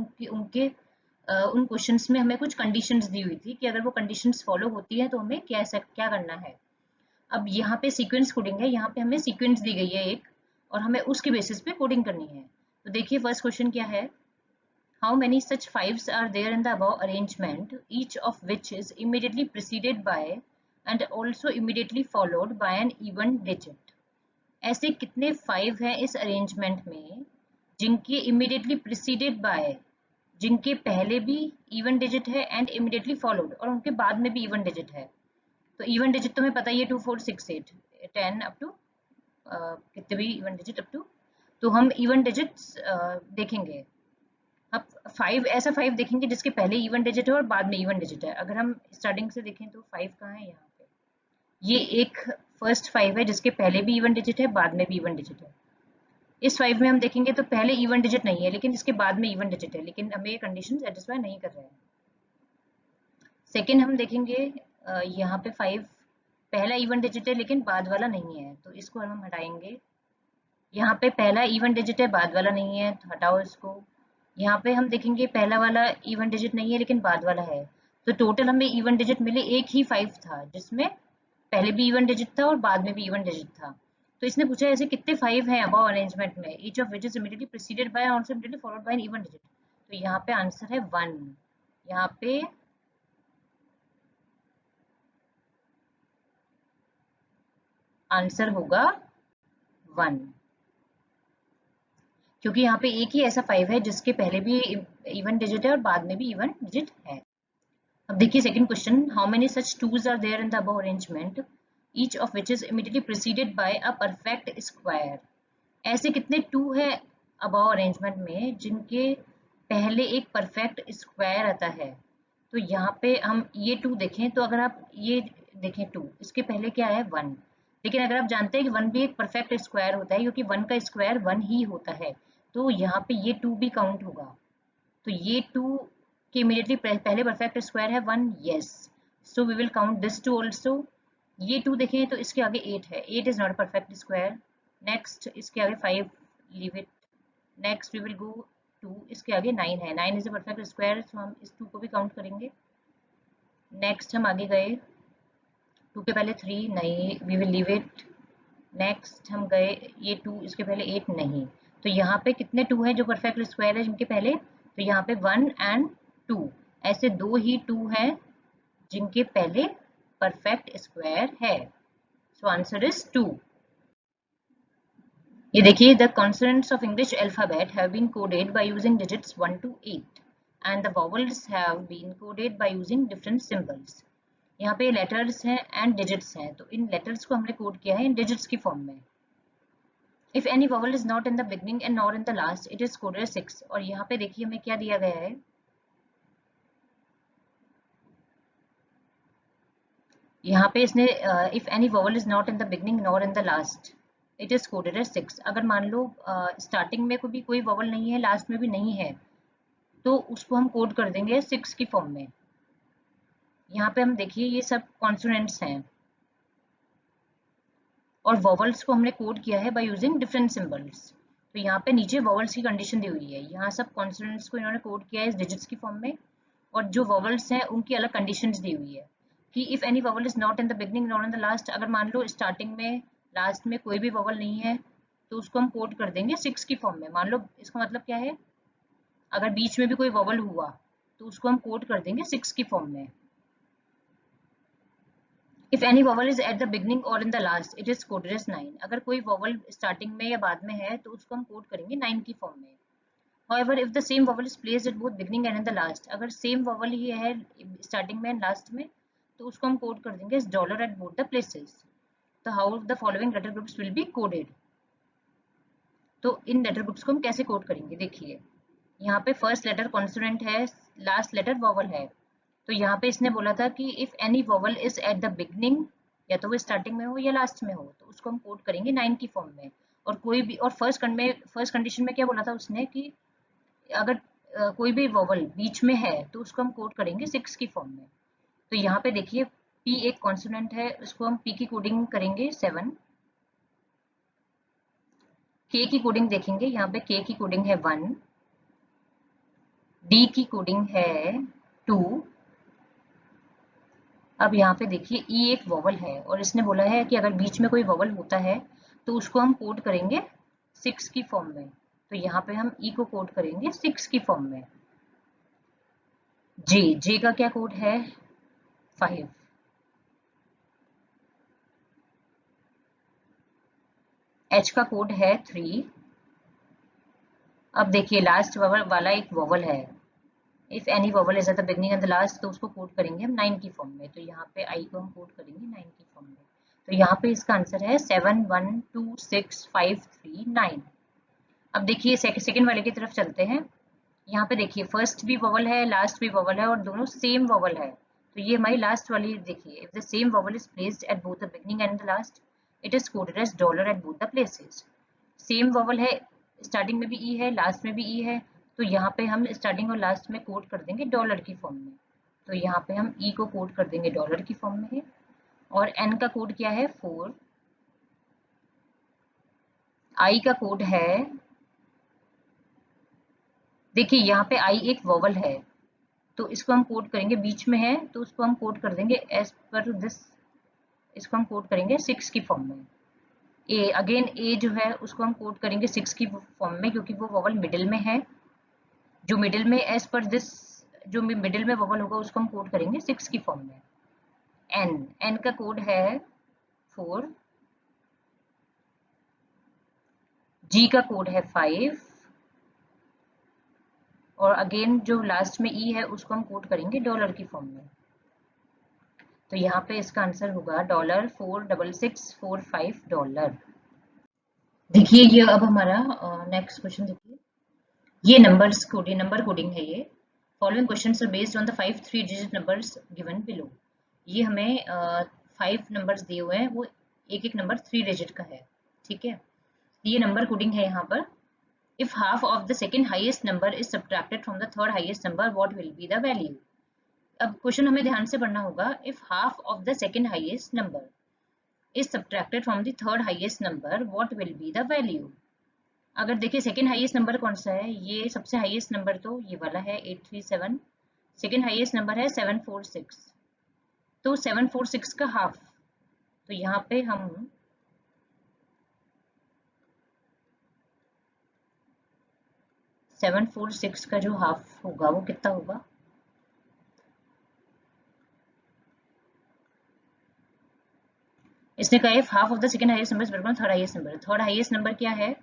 उन क्वेश्चंस में हमें कुछ कंडीशंस दी हुई थी कि अगर वो कंडीशंस फॉलो होती है तो हमें क्या करना है। अब यहाँ पे सीक्वेंस कोडिंग है, यहाँ पे हमें सीक्वेंस दी गई है एक, और हमें उसके बेसिस पे कोडिंग करनी है। तो देखिए फर्स्ट क्वेश्चन क्या है, How many such fives are there in the above arrangement, each of which is immediately preceded by and also immediately followed by an even digit? ऐसे कितने 5 हैं इस अरेंजमेंट में जिनके इमीडिएटली प्रिसीडेड बाय, जिनके पहले भी इवन डिजिट है एंड इमीडिएटली फॉलोड, और उनके बाद में भी इवन डिजिट है? तो इवन डिजिट तुम्हें पता ही है 2 4 6 8 10 अप टू कितने भी इवन डिजिट अप टू, तो हम इवन डिजिट्स देखेंगे। अब 5 ऐसा 5 देखेंगे जिसके पहले इवन डिजिट है और बाद में इवन डिजिट है। अगर हम स्टार्टिंग से देखें तो 5 कहाँ है? यहाँ पे ये एक फर्स्ट 5 है जिसके पहले भी इवन डिजिट है, बाद में भी इवन डिजिट है। इस 5 में हम देखेंगे तो पहले इवन डिजिट नहीं है लेकिन इसके बाद में इवन डिजिट है, लेकिन हमें ये कंडीशन सेटिस्फाई नहीं कर रहा है। सेकेंड हम देखेंगे यहाँ पे 5 पहला इवन डिजिट है लेकिन बाद वाला नहीं है, तो इसको हम हटाएंगे। यहाँ पे पहला इवन डिजिट है, बाद वाला नहीं है, तो हटाओ इसको। यहाँ पे हम देखेंगे पहला वाला इवन डिजिट नहीं है लेकिन बाद वाला है, तो टोटल हमें इवन डिजिट मिले एक ही 5 था जिसमें पहले भी इवन डिजिट था और बाद में भी इवन डिजिट था। तो इसने पूछा ऐसे कितने 5 हैं अबव अरेंजमेंट में, each of which is immediately preceded by और also immediately followed by an even digit. तो यहाँ पे आंसर है 1। यहाँ पे आंसर होगा 1, क्योंकि यहाँ पे एक ही ऐसा 5 है जिसके पहले भी इवन डिजिट है और बाद में भी इवन डिजिट है। अब देखिए second question, how many such twos are there in the above arrangement, each of which is immediately preceded by a perfect square. ऐसे कितने 2 है अबव अरेंजमेंट में जिनके पहले एक परफेक्ट स्क्वायर आता है? तो यहाँ पे हम ये 2 देखें तो अगर आप ये देखें 2, इसके पहले क्या है 1, लेकिन अगर आप जानते हैं कि 1 भी एक परफेक्ट स्क्वायर होता है क्योंकि 1 का स्क्वायर 1 ही होता है, तो यहाँ पे ये 2 भी काउंट होगा। तो ये 2 के इमीडिएटली पहले परफेक्ट स्क्वायर है 1, yes, so we will count this 2 also. ये 2 देखें तो इसके आगे 8 है, 8 is not a perfect square. Next इसके आगे 5, leave it. Next we will go 2, इसके आगे 9 है, 9 is a perfect square, so हम इस 2 को भी काउंट करेंगे। नेक्स्ट हम आगे गए, 2 के पहले 3 नहीं, we will leave it. Next हम गए ये 2, इसके पहले 8 नहीं, तो यहाँ पे कितने 2 है जो परफेक्ट स्क्वायर है जिनके पहले? तो यहाँ पे 1 एंड 2, ऐसे 2 ही 2 हैं जिनके पहले परफेक्ट स्क्वायर है, सो आंसर इज 2। ये देखिए, the consonants of English alphabet have been coded by using digits 1 to 8 and the vowels have been coded by using different symbols. यहाँ पे लेटर्स हैं एंड डिजिट्स हैं, तो इन लेटर्स को हमने कोड किया है इन डिजिट्स की फॉर्म में। If any vowel is not in the beginning and not in the last it is coded 6। और यहाँ पे देखिए हमें क्या दिया गया है, यहाँ पे इसने if any vowel is not in the beginning not in the last it is coded as 6। अगर मान लो स्टार्टिंग में भी कोई वोवेल नहीं है, लास्ट में भी नहीं है, तो उसको हम कोड कर देंगे 6 की फॉर्म में। यहाँ पे हम देखिए ये सब कॉन्सोनेंट्स हैं और वोवेल्स को हमने कोड किया है बाय यूजिंग डिफरेंट सिंबल्स। तो यहाँ पे नीचे वोवेल्स की कंडीशन दी हुई है, यहाँ सब कॉन्सोनेंट्स को इन्होंने कोड किया है इस डिजिट्स की फॉर्म में, और जो वोवेल्स हैं उनकी अलग कंडीशंस दी हुई है कि if any vowel is not in the beginning not in the last. अगर मान लो स्टार्टिंग में लास्ट में कोई भी वोवेल नहीं है तो उसको हम कोड कर देंगे 6 की फॉर्म में। मान लो इसका मतलब क्या है, अगर बीच में भी कोई वोवेल हुआ तो उसको हम कोड कर देंगे 6 की फॉर्म में। If any vowel is at the beginning और in the last it is coded as 9। अगर कोई वोवेल स्टार्टिंग में या बाद में है तो उसको हम कोड करेंगे 9 की फॉर्म में। However, if the same vowel is placed at both beginning and in the last, अगर सेम वोवेल ही है स्टार्टिंग में एंड लास्ट में तो उसको हम कोड कर देंगे dollar at both the places. तो how the following letter groups will be coded. तो इन लेटर ग्रुप्स को हम कैसे कोड करेंगे, देखिए यहाँ पे फर्स्ट लेटर कॉन्सोनेंट है, लास्ट लेटर वोवेल है। तो यहाँ पे इसने बोला था कि if any vowel is at the beginning, या तो वो स्टार्टिंग में हो या लास्ट में हो, तो उसको हम कोड करेंगे 9 की फॉर्म में। और कोई भी, और फर्स्ट कंडीशन में क्या बोला था उसने कि अगर कोई भी वोवेल बीच में है तो उसको हम कोड करेंगे 6 की फॉर्म में। तो यहाँ पे देखिए P एक कॉन्सोनेंट है, उसको हम P की कोडिंग करेंगे 7। K की कोडिंग देखेंगे, यहाँ पे K की कोडिंग है 1, D की कोडिंग है 2। अब यहाँ पे देखिए E एक वोवेल है और इसने बोला है कि अगर बीच में कोई वोवेल होता है तो उसको हम कोड करेंगे 6 की फॉर्म में। तो यहाँ पे हम E को कोड करेंगे 6 की फॉर्म में। जी का क्या कोड है? 5। एच का कोड है 3। अब देखिए लास्ट वॉवल वाला एक वॉवल है, if any vowel is at the beginning and the last, तो उसको कोड करेंगे हम 9 की फॉर्म में। तो यहाँ पे आई को हम कोड करेंगे 9 की फॉर्म में। तो यहाँ पे इसका आंसर है 7 1 2 6 5 3 9। अब देखिए सेकंड वाले की तरफ चलते हैं। यहाँ पे देखिए फर्स्ट भी वॉवल है, लास्ट भी वॉवल है और दोनों सेम वॉवल है। तो ये हमारी लास्ट वाली देखिए, if the same vowel is placed at both the beginning and the last, it is coded as dollar at both the places. Same vowel है, स्टार्टिंग में भी ई है, लास्ट में भी ई है, तो यहाँ पे हम स्टार्टिंग और लास्ट में कोड कर देंगे डॉलर की फॉर्म में। तो यहाँ पे हम ई को कोड कर देंगे डॉलर की फॉर्म में है। और एन का कोड क्या है? 4। आई का कोड है, देखिए यहाँ पे आई एक वॉवल है, तो इसको हम कोड करेंगे, बीच में है तो उसको हम कोड कर देंगे एज पर दिस, इसको हम कोड करेंगे 6 की फॉर्म में। ए अगेन ए जो है उसको हम कोड करेंगे 6 की फॉर्म में, क्योंकि वो वॉवल मिडिल में है। जो मिडिल में एज पर दिस, जो मिडिल में वॉवल होगा उसको हम कोड करेंगे 6 की फॉर्म में। एन का कोड है 4। जी का कोड है 5। और अगेन जो लास्ट में ई है उसको हम कोड करेंगे डॉलर की फॉर्म में। तो यहाँ पे इसका आंसर होगा $46645। देखिए ये अब हमारा नेक्स्ट क्वेश्चन देखिए, ये नंबर कोडिंग है ये। Following questions are based on the 5 3 digit numbers given below. ये हमें 5 नंबर्स दिए हुए हैं, वो एक एक नंबर 3 डिजिट का है, ठीक है। ये नंबर कोडिंग है यहाँ पर। If half of the second highest number is subtracted from the third highest number, what will be the value. अब क्वेश्चन हमें ध्यान से पढ़ना होगा। If half of the second highest number is subtracted from the third highest number, what will be the value। अगर देखिए second highest number कौन सा है, ये सबसे हाईएस्ट नंबर तो ये वाला है 837। सेकंड हाईएस्ट नंबर है 746। तो 746 का हाफ, तो यहाँ पे हम 746 का जो हाफ होगा वो कितना होगा? इसने कहा if half of the second highest number is third highest number. Third highest number क्या है?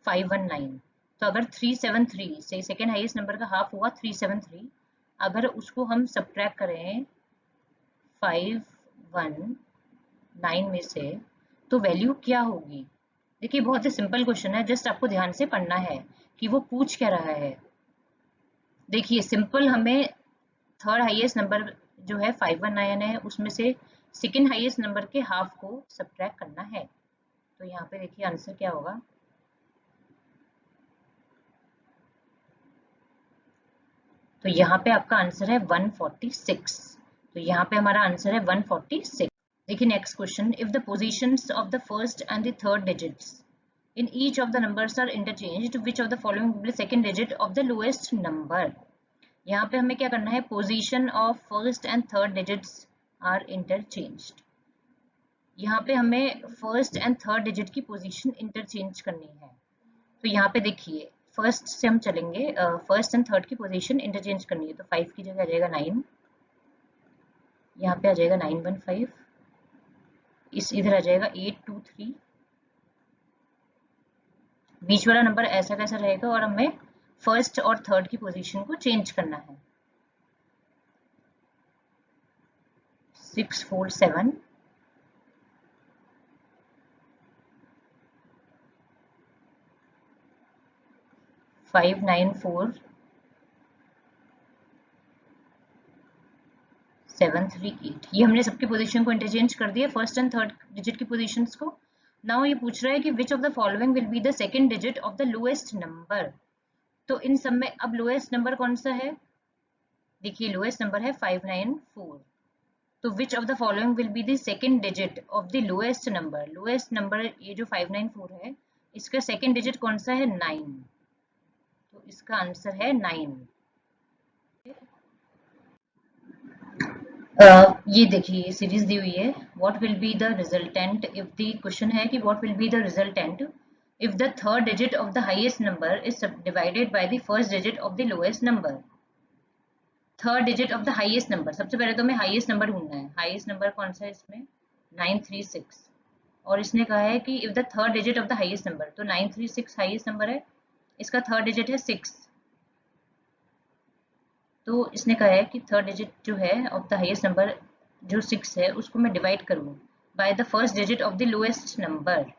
519। तो अगर 373 से सेकेंड हाईएस्ट नंबर का हाफ हुआ 373, अगर उसको हम सब्ट्रैक्ट करें 519 में से, तो वैल्यू क्या होगी? देखिए बहुत ही सिंपल क्वेश्चन है, जस्ट आपको ध्यान से पढ़ना है कि वो पूछ क्या रहा है। देखिए सिंपल, हमें थर्ड हाईएस्ट नंबर जो है 519 है, उसमें से सेकेंड हाईएस्ट नंबर के हाफ को सब्ट्रैक्ट करना है। तो यहाँ पे देखिए आंसर क्या होगा। तो यहाँ पे आपका आंसर है 146। तो यहाँ पे हमारा आंसर है 146। देखिए next question, if the positions of the first and the third digits in each of the numbers are interchanged, which of the following will be the second digit of the lowest number। यहाँ पे हमें क्या करना है, position of first and third digits are interchanged. यहाँ पे हमें first and third digit की पोजीशन इंटरचेंज करनी है। तो यहाँ पे देखिए फर्स्ट से हम चलेंगे, फर्स्ट एंड थर्ड की पोजीशन इंटरचेंज करनी है। तो 5 की जगह आ जाएगा 9, यहाँ पे आ जाएगा 915, इस इधर आ जाएगा 823, बीच वाला नंबर ऐसा कैसा रहेगा, और हमें फर्स्ट और थर्ड की पोजीशन को चेंज करना है। 647, 594, 738। ये हमने सबकी पोजीशन को इंटरचेंज कर दिया, फर्स्ट एंड थर्ड डिजिट की पोजीशंस को। नाउ ये पूछ रहा है कि which of the following will be the second digit of the lowest number. तो इन सब में अब लोएस्ट नंबर कौन सा है? देखिए लोएस्ट नंबर है 594। तो which of the following will be the second digit of the lowest number. Lowest number ये जो 594 है, इसका सेकंड डिजिट कौन सा है? 9। तो इसका आंसर है 9। ये देखिए सीरीज दी हुई है, what will be the resultant if the, question है कि what will be the resultant if the third digit of the highest number is divided by the first digit of the lowest number. Third digit of the highest number. सबसे पहले तो हमें highest number ढूंढना है। Highest number कौन सा है इसमें? 936। और इसने कहा है कि if the third digit of the highest number, तो 936 हाईएस्ट नंबर है, इसका थर्ड डिजिट है 6। तो इसने कहा है कि थर्ड डिजिट जो है ऑफ द हाईएस्ट नंबर जो 6 है उसको मैं डिवाइड करूँ by the first digit of the lowest number.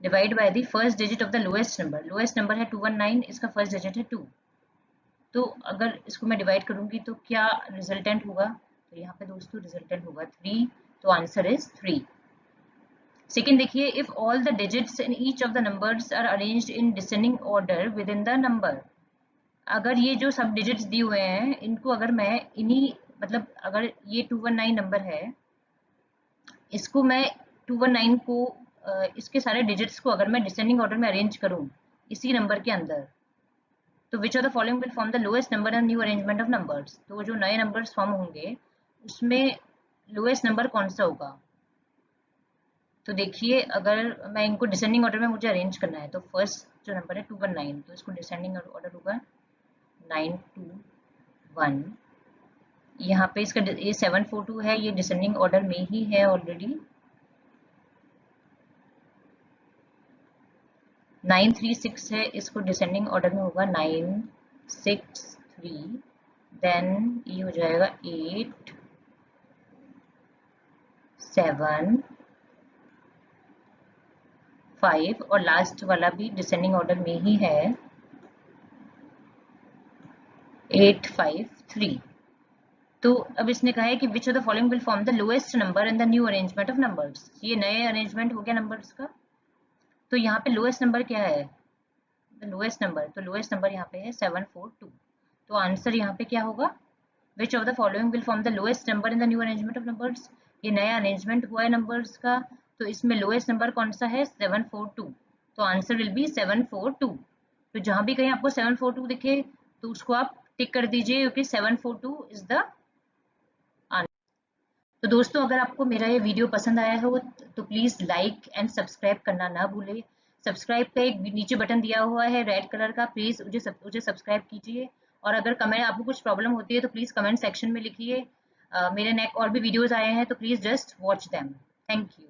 Divide by the first digit of the lowest number. Lowest number है 219, इसका फर्स्ट डिजिट है 2। तो अगर इसको मैं डिवाइड करूंगी तो क्या रिजल्टेंट होगा? तो यहाँ पे दोस्तों रिजल्टेंट होगा 3। तो आंसर इज 3। सेकेंड देखिए, if all the digits in each of the numbers are arranged in descending order within the number. अगर ये जो सब डिजिट्स दिए हुए हैं इनको अगर मैं इन्हीं मतलब अगर ये 219 नंबर है, इसको मैं 219 को इसके सारे डिजिट्स को अगर मैं डिसेंडिंग ऑर्डर में अरेंज करूं इसी नंबर के अंदर, तो which of the following will form the lowest number in new arrangement of numbers. तो जो नए नंबर्स फॉर्म होंगे उसमें लोएस्ट नंबर कौन सा होगा? तो देखिए अगर मैं इनको डिसेंडिंग ऑर्डर में मुझे अरेंज करना है तो फर्स्ट जो नंबर है 219, तो इसको डिसेंडिंग ऑर्डर होगा 921। यहाँ पे इसका ये 742 है, ये डिसेंडिंग ऑर्डर में ही है ऑलरेडी। 936 है, इसको डिसेंडिंग ऑर्डर में होगा 963। देन ये हो जाएगा 8 7 5 और लास्ट वाला भी डिसेंडिंग ऑर्डर में ही है 853। तो अब इसने कहा है कि which of the following will form the lowest number in the new arrangement of numbers. ये नए अरेंजमेंट हो गया नंबर्स का। तो यहाँ पे लोएस्ट नंबर क्या है? लोएस्ट नंबर, तो लोएस्ट नंबर यहाँ पे है 742। तो आंसर यहाँ पे क्या होगा? Which of the following will form the lowest number in the new arrangement of numbers. ये नया अरेंजमेंट हुआ है नंबर्स का, तो इसमें लोएस्ट नंबर कौन सा है? 742। तो आंसर विल बी 742। तो जहां भी कहीं आपको 742 दिखे तो उसको आप टिक कर दीजिए क्योंकि 742 इज द आंसर। तो दोस्तों अगर आपको मेरा ये वीडियो पसंद आया हो तो प्लीज लाइक एंड सब्सक्राइब करना ना भूलें। सब्सक्राइब का एक नीचे बटन दिया हुआ है रेड कलर का, प्लीज मुझे सब्सक्राइब कीजिए। और अगर कमेंट आपको कुछ प्रॉब्लम होती है तो प्लीज कमेंट सेक्शन में लिखिए। मेरे नेक और भी वीडियोस आए हैं तो please just watch them. Thank you.